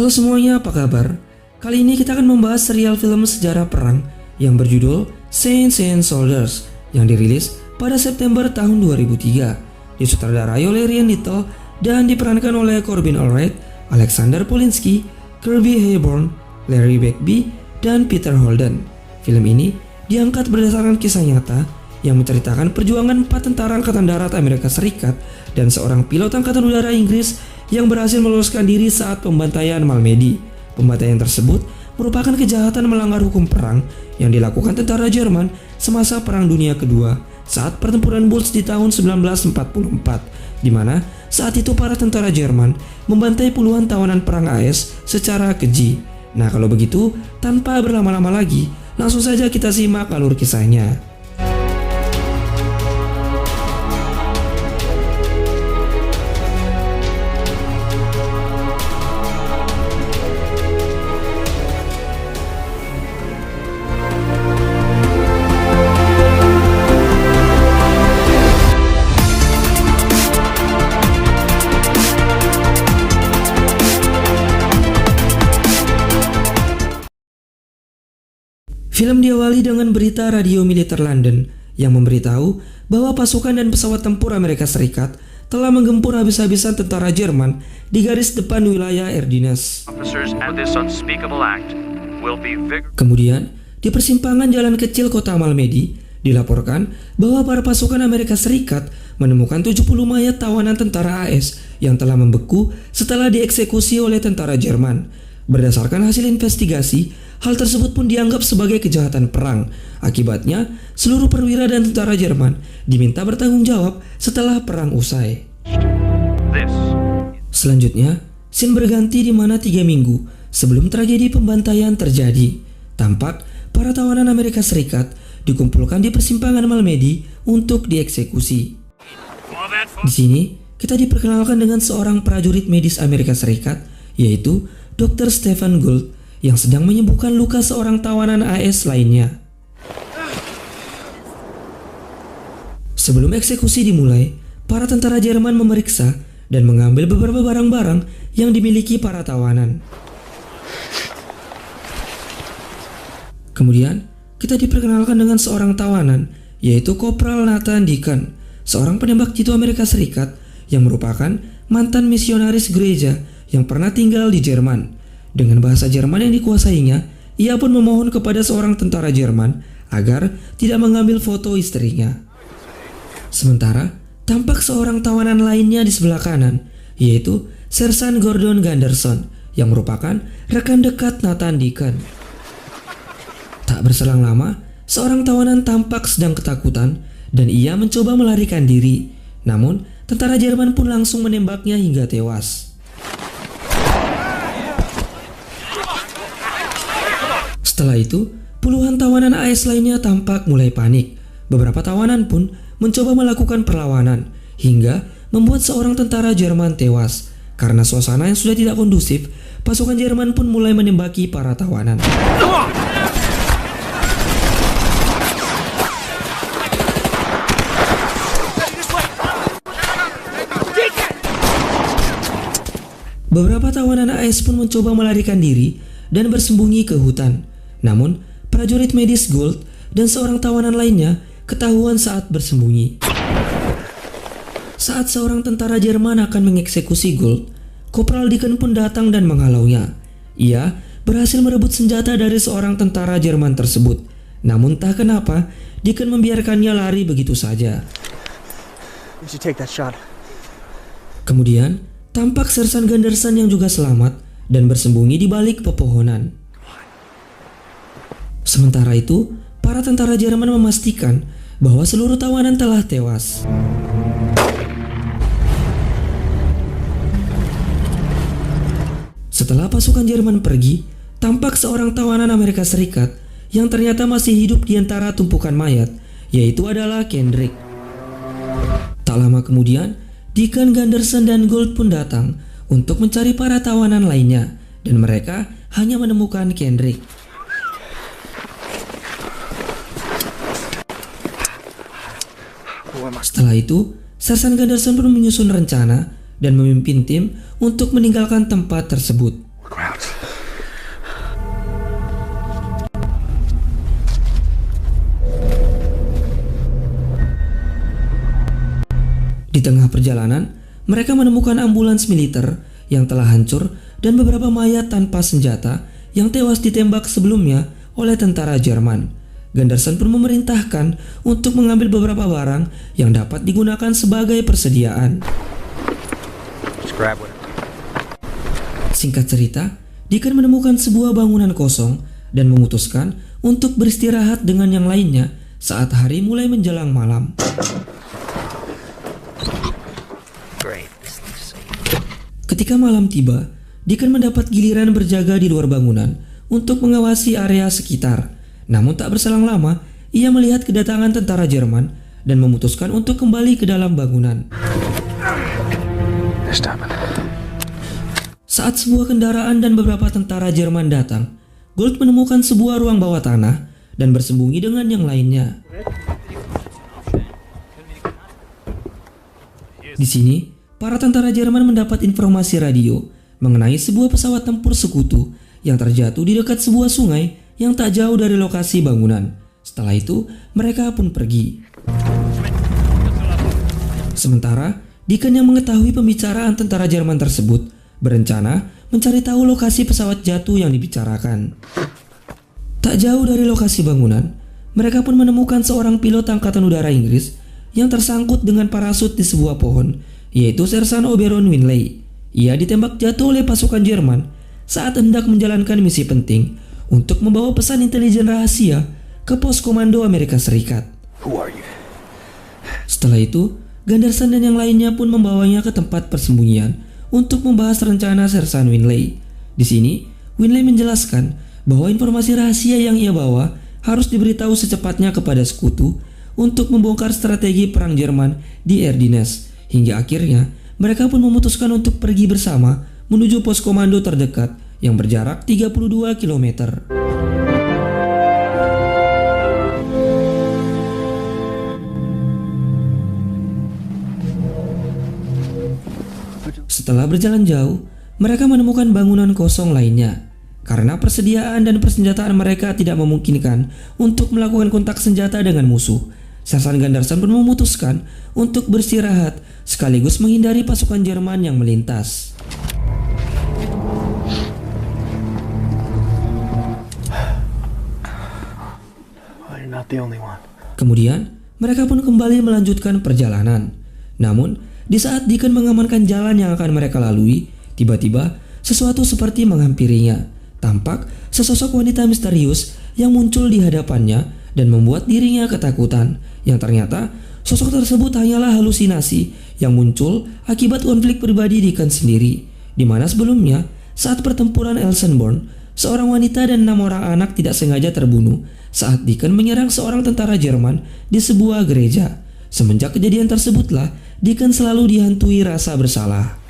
Halo semuanya, apa kabar? Kali ini kita akan membahas serial film sejarah perang yang berjudul Saints and Soldiers yang dirilis pada September tahun 2003. Disutradarai oleh Ryan Little dan diperankan oleh Corbin Allred, Alexander Polinsky, Kirby Hepburn, Larry Begbie, dan Peter Holden. Film ini diangkat berdasarkan kisah nyata yang menceritakan perjuangan 4 tentara Angkatan Darat Amerika Serikat dan seorang pilot Angkatan Udara Inggris yang berhasil meloloskan diri saat pembantaian Malmedy. Pembantaian tersebut merupakan kejahatan melanggar hukum perang yang dilakukan tentara Jerman semasa Perang Dunia Kedua saat pertempuran Bulge di tahun 1944, di mana saat itu para tentara Jerman membantai puluhan tawanan perang AS secara keji. Nah, kalau begitu, tanpa berlama-lama lagi, langsung saja kita simak alur kisahnya. Film diawali dengan berita radio militer London yang memberitahu bahwa pasukan dan pesawat tempur Amerika Serikat telah menggempur habis-habisan tentara Jerman di garis depan wilayah Ardennes. Kemudian, di persimpangan jalan kecil kota Malmedy, dilaporkan bahwa para pasukan Amerika Serikat menemukan 70 mayat tawanan tentara AS yang telah membeku setelah dieksekusi oleh tentara Jerman. Berdasarkan hasil investigasi, hal tersebut pun dianggap sebagai kejahatan perang. Akibatnya, seluruh perwira dan tentara Jerman diminta bertanggung jawab setelah perang usai. Selanjutnya, scene berganti di mana 3 minggu sebelum tragedi pembantaian terjadi. Tampak para tawanan Amerika Serikat dikumpulkan di persimpangan Malmedy untuk dieksekusi. Di sini, kita diperkenalkan dengan seorang prajurit medis Amerika Serikat, yaitu Dr. Stephen Gould, yang sedang menyembuhkan luka seorang tawanan AS lainnya. Sebelum eksekusi dimulai, para tentara Jerman memeriksa dan mengambil beberapa barang-barang yang dimiliki para tawanan. Kemudian, kita diperkenalkan dengan seorang tawanan, yaitu Kopral Nathan Deacon, seorang penembak jitu Amerika Serikat yang merupakan mantan misionaris gereja yang pernah tinggal di Jerman. Dengan bahasa Jerman yang dikuasainya, ia pun memohon kepada seorang tentara Jerman agar tidak mengambil foto istrinya. Sementara, tampak seorang tawanan lainnya di sebelah kanan, yaitu Sersan Gordon Gunderson, yang merupakan rekan dekat Nathan Deacon. Tak berselang lama, seorang tawanan tampak sedang ketakutan dan ia mencoba melarikan diri. Namun, tentara Jerman pun langsung menembaknya hingga tewas. Setelah itu, puluhan tawanan AS lainnya tampak mulai panik. Beberapa tawanan pun mencoba melakukan perlawanan, hingga membuat seorang tentara Jerman tewas. Karena suasana yang sudah tidak kondusif, pasukan Jerman pun mulai menembaki para tawanan. Beberapa tawanan AS pun mencoba melarikan diri dan bersembunyi ke hutan. Namun, prajurit medis Gould dan seorang tawanan lainnya ketahuan saat bersembunyi. Saat seorang tentara Jerman akan mengeksekusi Gould, Kopral Deacon pun datang dan menghalaunya. Ia berhasil merebut senjata dari seorang tentara Jerman tersebut. Namun tak kenapa, Deacon membiarkannya lari begitu saja. Kemudian, tampak Sersan Gunderson yang juga selamat dan bersembunyi di balik pepohonan. Sementara itu, para tentara Jerman memastikan bahwa seluruh tawanan telah tewas. Setelah pasukan Jerman pergi, tampak seorang tawanan Amerika Serikat yang ternyata masih hidup di antara tumpukan mayat, yaitu adalah Kendrick. Tak lama kemudian, Deacon, Gunderson, dan Gould pun datang untuk mencari para tawanan lainnya, dan mereka hanya menemukan Kendrick. Setelah itu, Sersan Gunderson pun menyusun rencana dan memimpin tim untuk meninggalkan tempat tersebut. tengah perjalanan, mereka menemukan ambulans militer yang telah hancur dan beberapa mayat tanpa senjata yang tewas ditembak sebelumnya oleh tentara Jerman. Gunderson pun memerintahkan untuk mengambil beberapa barang yang dapat digunakan sebagai persediaan. Singkat cerita, Deacon menemukan sebuah bangunan kosong dan memutuskan untuk beristirahat dengan yang lainnya saat hari mulai menjelang malam. Ketika malam tiba, Deacon mendapat giliran berjaga di luar bangunan untuk mengawasi area sekitar. Namun tak berselang lama, ia melihat kedatangan tentara Jerman dan memutuskan untuk kembali ke dalam bangunan. Saat sebuah kendaraan dan beberapa tentara Jerman datang, Gold menemukan sebuah ruang bawah tanah dan bersembunyi dengan yang lainnya. Di sini, para tentara Jerman mendapat informasi radio mengenai sebuah pesawat tempur sekutu yang terjatuh di dekat sebuah sungai yang tak jauh dari lokasi bangunan. Setelah itu, mereka pun pergi. Sementara, Deacon yang mengetahui pembicaraan tentara Jerman tersebut berencana mencari tahu lokasi pesawat jatuh yang dibicarakan. Tak jauh dari lokasi bangunan, mereka pun menemukan seorang pilot angkatan udara Inggris yang tersangkut dengan parasut di sebuah pohon, yaitu Sersan Oberon Winley. Ia ditembak jatuh oleh pasukan Jerman saat hendak menjalankan misi penting untuk membawa pesan intelijen rahasia ke pos komando Amerika Serikat. Setelah itu, Gunderson dan yang lainnya pun membawanya ke tempat persembunyian untuk membahas rencana Sersan Winley. Di sini, Winley menjelaskan bahwa informasi rahasia yang ia bawa harus diberitahu secepatnya kepada sekutu untuk membongkar strategi perang Jerman di Ardennes. Hingga akhirnya, mereka pun memutuskan untuk pergi bersama menuju pos komando terdekat yang berjarak 32 km. Setelah berjalan jauh, mereka menemukan bangunan kosong lainnya. Karena persediaan dan persenjataan mereka tidak memungkinkan untuk melakukan kontak senjata dengan musuh, Sersan Gunderson pun memutuskan untuk beristirahat sekaligus menghindari pasukan Jerman yang melintas. Kemudian, mereka pun kembali melanjutkan perjalanan. Namun, di saat Deacon mengamankan jalan yang akan mereka lalui, tiba-tiba sesuatu seperti menghampirinya. Tampak sesosok wanita misterius yang muncul di hadapannya dan membuat dirinya ketakutan. Yang ternyata sosok tersebut hanyalah halusinasi yang muncul akibat konflik pribadi Deacon sendiri, di mana sebelumnya saat pertempuran Elsenborn, seorang wanita dan 6 orang anak tidak sengaja terbunuh saat Deacon menyerang seorang tentara Jerman di sebuah gereja. Semenjak kejadian tersebutlah Deacon selalu dihantui rasa bersalah.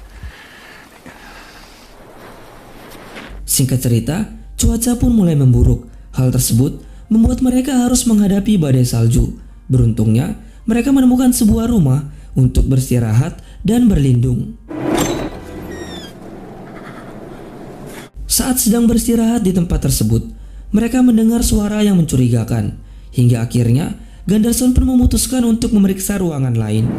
Singkat cerita, cuaca pun mulai memburuk. Hal tersebut membuat mereka harus menghadapi badai salju. Beruntungnya, mereka menemukan sebuah rumah untuk beristirahat dan berlindung. Saat sedang beristirahat di tempat tersebut, mereka mendengar suara yang mencurigakan. Hingga akhirnya, Gunderson pun memutuskan untuk memeriksa ruangan lain.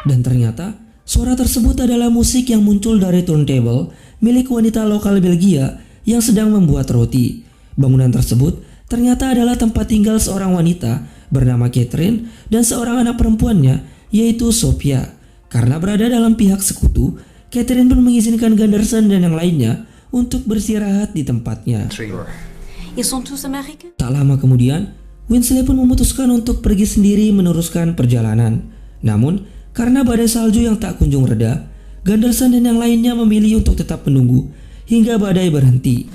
Dan ternyata, suara tersebut adalah musik yang muncul dari turntable milik wanita lokal Belgia yang sedang membuat roti. Bangunan tersebut ternyata adalah tempat tinggal seorang wanita bernama Catherine dan seorang anak perempuannya, yaitu Sophia. Karena berada dalam pihak sekutu, Catherine pun mengizinkan Gunderson dan yang lainnya untuk beristirahat di tempatnya. Tak lama kemudian, Winsley pun memutuskan untuk pergi sendiri meneruskan perjalanan. Namun, karena badai salju yang tak kunjung reda, Gunderson dan yang lainnya memilih untuk tetap menunggu hingga badai berhenti.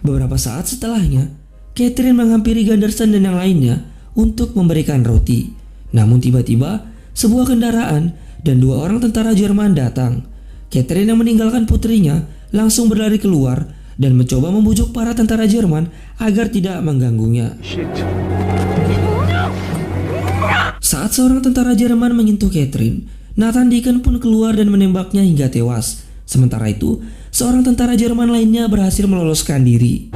Beberapa saat setelahnya, Catherine menghampiri Gunderson dan yang lainnya untuk memberikan roti. Namun tiba-tiba, sebuah kendaraan dan 2 orang tentara Jerman datang. Catherine yang meninggalkan putrinya langsung berlari keluar dan mencoba membujuk para tentara Jerman agar tidak mengganggunya. Saat seorang tentara Jerman menyentuh Catherine, Nathan Deacon pun keluar dan menembaknya hingga tewas. Sementara itu, seorang tentara Jerman lainnya berhasil meloloskan diri.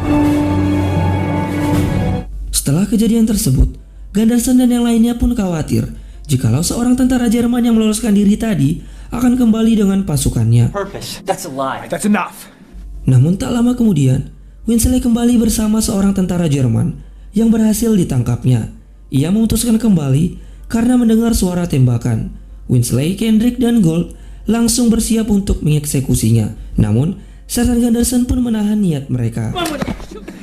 Setelah kejadian tersebut, Gunderson dan yang lainnya pun khawatir jikalau seorang tentara Jerman yang meloloskan diri tadi akan kembali dengan pasukannya. Purpose. That's a lie. That's enough. Namun tak lama kemudian, Winsley kembali bersama seorang tentara Jerman yang berhasil ditangkapnya. Ia memutuskan kembali karena mendengar suara tembakan. Winsley, Kendrick, dan Gold langsung bersiap untuk mengeksekusinya. Namun, Sersan Gunderson pun menahan niat mereka.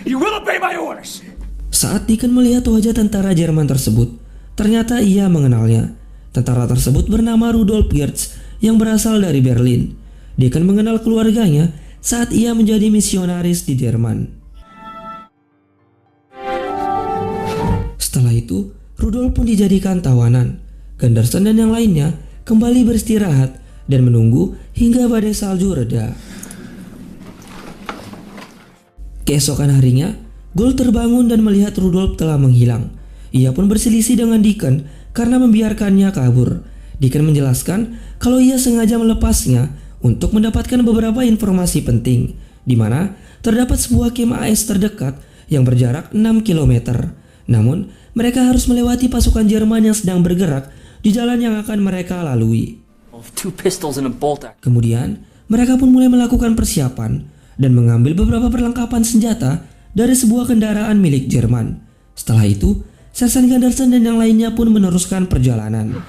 You will obey my orders. Saat Deacon melihat wajah tentara Jerman tersebut, ternyata ia mengenalnya. Tentara tersebut bernama Rudolf Geertz yang berasal dari Berlin. Deacon mengenal keluarganya saat ia menjadi misionaris di Jerman. Setelah itu, Rudolf pun dijadikan tawanan. Gunderson dan yang lainnya kembali beristirahat dan menunggu hingga badai salju reda. Keesokan harinya, Gold terbangun dan melihat Rudolf telah menghilang. Ia pun berselisih dengan Deacon karena membiarkannya kabur. Deacon menjelaskan kalau ia sengaja melepasnya untuk mendapatkan beberapa informasi penting, di mana terdapat sebuah kem AS terdekat yang berjarak 6 km. Namun, mereka harus melewati pasukan Jerman yang sedang bergerak di jalan yang akan mereka lalui. Two pistols and a bolt action. Kemudian, mereka pun mulai melakukan persiapan dan mengambil beberapa perlengkapan senjata dari sebuah kendaraan milik Jerman. Setelah itu, Sersan Gunderson dan yang lainnya pun meneruskan perjalanan.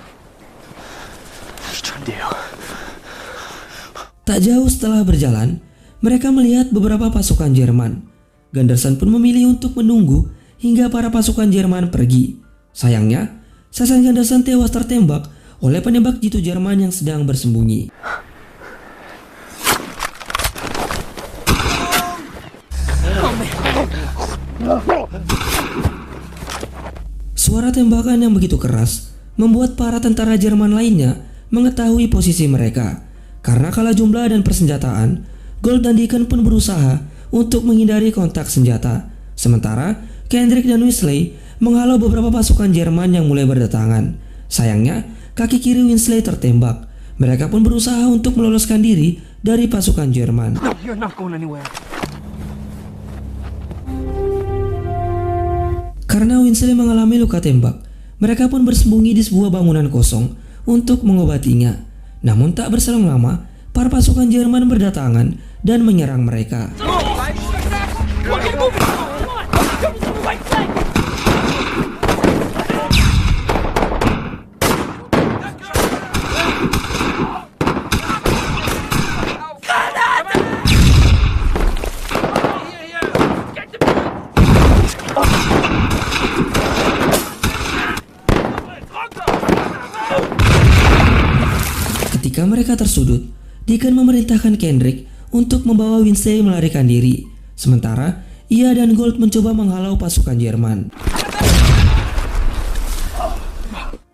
Tak jauh setelah berjalan, mereka melihat beberapa pasukan Jerman. Gunderson pun memilih untuk menunggu hingga para pasukan Jerman pergi. Sayangnya, Sersan Gunderson tewas tertembak oleh penembak jitu Jerman yang sedang bersembunyi. Suara tembakan yang begitu keras membuat para tentara Jerman lainnya mengetahui posisi mereka. Karena kalah jumlah dan persenjataan, Gold dan Deacon pun berusaha untuk menghindari kontak senjata. Sementara Kendrick dan Winsley menghalau beberapa pasukan Jerman yang mulai berdatangan. Sayangnya, kaki kiri Winsley tertembak. Mereka pun berusaha untuk meloloskan diri dari pasukan Jerman. No, you're not going anywhere. Karena Winsley mengalami luka tembak, mereka pun bersembunyi di sebuah bangunan kosong untuk mengobatinya. Namun tak berselang lama, para pasukan Jerman berdatangan dan menyerang mereka. Ketika mereka tersudut, Deacon memerintahkan Kendrick untuk membawa Winsley melarikan diri. Sementara, ia dan Gold mencoba menghalau pasukan Jerman.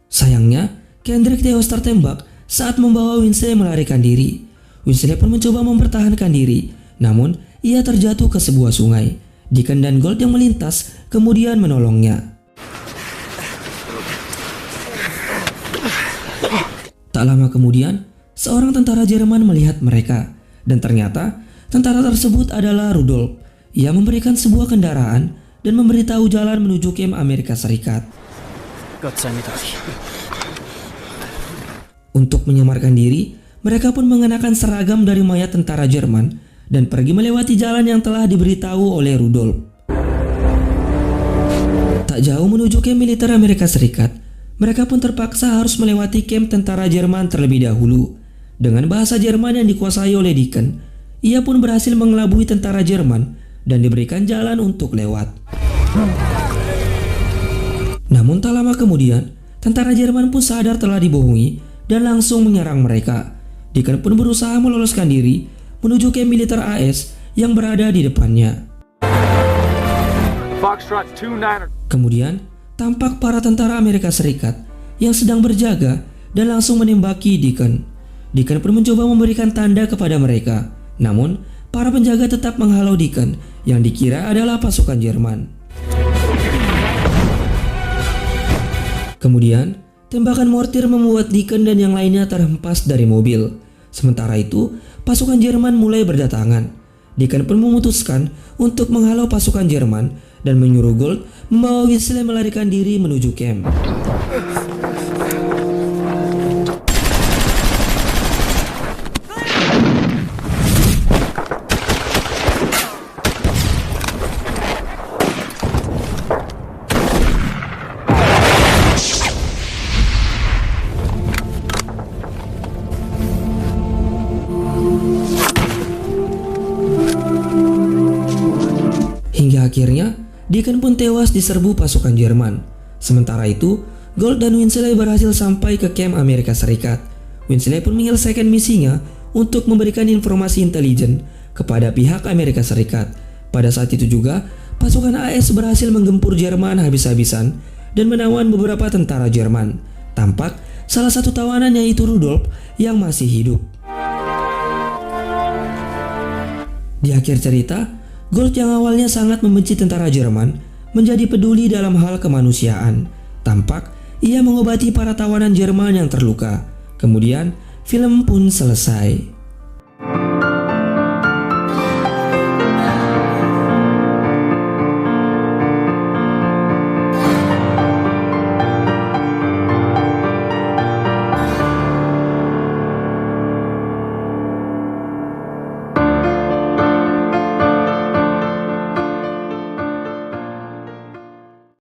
Sayangnya, Kendrick tewas tertembak saat membawa Winsley melarikan diri. Winsley pun mencoba mempertahankan diri, namun ia terjatuh ke sebuah sungai. Deacon dan Gold yang melintas kemudian menolongnya. Tak lama kemudian, seorang tentara Jerman melihat mereka, dan ternyata tentara tersebut adalah Rudolf. Ia memberikan sebuah kendaraan dan memberitahu jalan menuju kem Amerika Serikat. Untuk menyamarkan diri, mereka pun mengenakan seragam dari mayat tentara Jerman dan pergi melewati jalan yang telah diberitahu oleh Rudolf. Tak jauh menuju kem militer Amerika Serikat, mereka pun terpaksa harus melewati kem tentara Jerman terlebih dahulu. Dengan bahasa Jerman yang dikuasai oleh Deacon, ia pun berhasil mengelabui tentara Jerman dan diberikan jalan untuk lewat. Namun tak lama kemudian, tentara Jerman pun sadar telah dibohongi dan langsung menyerang mereka. Deacon pun berusaha meloloskan diri menuju kem militer AS yang berada di depannya. Kemudian, tampak para tentara Amerika Serikat yang sedang berjaga dan langsung menembaki Deacon. Deacon pun mencoba memberikan tanda kepada mereka, namun para penjaga tetap menghalau Deacon yang dikira adalah pasukan Jerman. Kemudian, tembakan mortir membuat Deacon dan yang lainnya terhempas dari mobil. Sementara itu, pasukan Jerman mulai berdatangan. Deacon pun memutuskan untuk menghalau pasukan Jerman dan menyuruh Gold membawa Weasley melarikan diri menuju camp. Hingga akhirnya, Deacon pun tewas diserbu pasukan Jerman. Sementara itu, Gold dan Weasley berhasil sampai ke camp Amerika Serikat. Weasley pun menyelesaikan misinya untuk memberikan informasi intelijen kepada pihak Amerika Serikat. Pada saat itu juga, pasukan AS berhasil menggempur Jerman habis-habisan dan menawan beberapa tentara Jerman. Tampak salah satu tawanan yaitu Rudolf yang masih hidup. Di akhir cerita, Gold yang awalnya sangat membenci tentara Jerman menjadi peduli dalam hal kemanusiaan. Tampak ia mengobati para tawanan Jerman yang terluka. Kemudian film pun selesai.